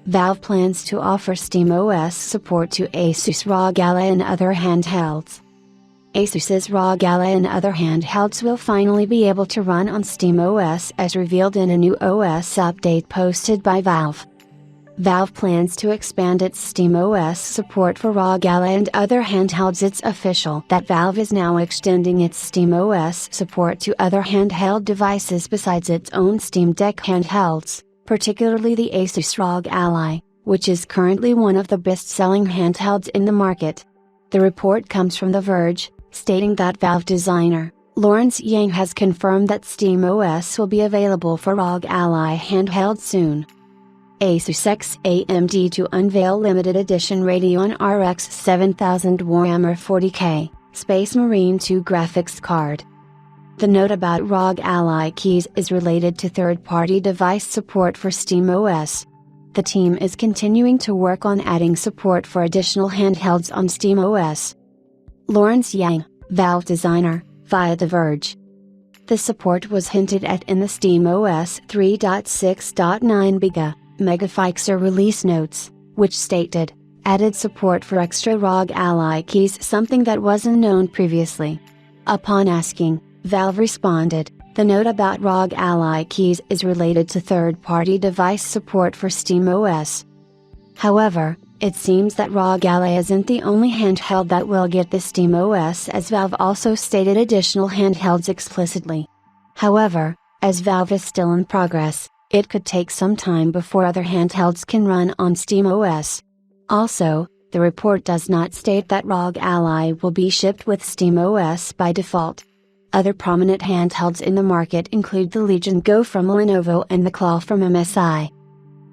Valve plans to offer SteamOS support to ASUS ROG Ally and other handhelds. ASUS's ROG Ally and other handhelds will finally be able to run on SteamOS as revealed in a new OS update posted by Valve. Valve plans to expand its SteamOS support for ROG Ally and other handhelds. It's official that Valve is now extending its SteamOS support to other handheld devices besides its own Steam Deck handhelds, particularly the ASUS ROG Ally, which is currently one of the best-selling handhelds in the market. The report comes from The Verge, stating that Valve designer, Lawrence Yang has confirmed that SteamOS will be available for ROG Ally handheld soon. ASUS X AMD to unveil limited edition Radeon RX 7000 Warhammer 40K, Space Marine 2 graphics card. The note about ROG Ally keys is related to third-party device support for SteamOS. The team is continuing to work on adding support for additional handhelds on SteamOS. Lawrence Yang, Valve designer, via The Verge. The support was hinted at in the SteamOS 3.6.9 beta megafixer release notes, which stated, added support for extra ROG Ally keys, something that wasn't known previously. Upon asking, Valve responded, the note about ROG Ally keys is related to third-party device support for SteamOS. However, it seems that ROG Ally isn't the only handheld that will get the SteamOS, as Valve also stated additional handhelds explicitly. However, as Valve is still in progress, it could take some time before other handhelds can run on SteamOS. Also, the report does not state that ROG Ally will be shipped with SteamOS by default. Other prominent handhelds in the market include the Legion Go from Lenovo and the Claw from MSI.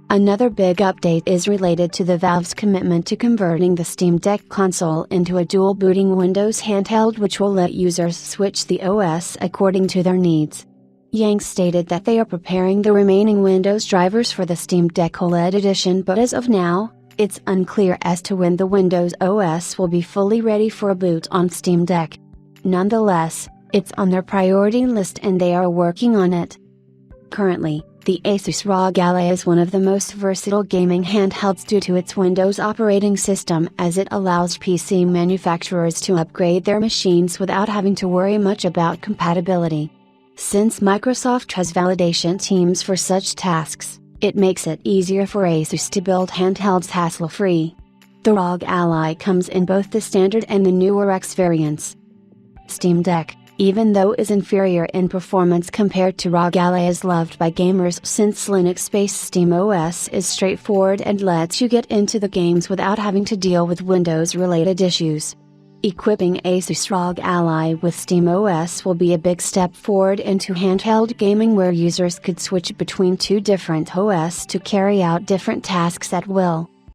Another big update is related to the Valve's commitment to converting the Steam Deck console into a dual-booting Windows handheld, which will let users switch the OS according to their needs. Yang stated that they are preparing the remaining Windows drivers for the Steam Deck OLED edition, but as of now, it's unclear as to when the Windows OS will be fully ready for a boot on Steam Deck. Nonetheless, it's on their priority list and they are working on it. Currently, the ASUS ROG Ally is one of the most versatile gaming handhelds due to its Windows operating system, as it allows PC manufacturers to upgrade their machines without having to worry much about compatibility. Since Microsoft has validation teams for such tasks, it makes it easier for ASUS to build handhelds hassle-free. The ROG Ally comes in both the standard and the newer X variants. Steam Deck, even though is inferior in performance compared to ROG Ally, is loved by gamers since Linux-based SteamOS is straightforward and lets you get into the games without having to deal with Windows-related issues. Equipping ASUS ROG Ally with SteamOS will be a big step forward into handheld gaming, where users could switch between two different OS to carry out different tasks at will.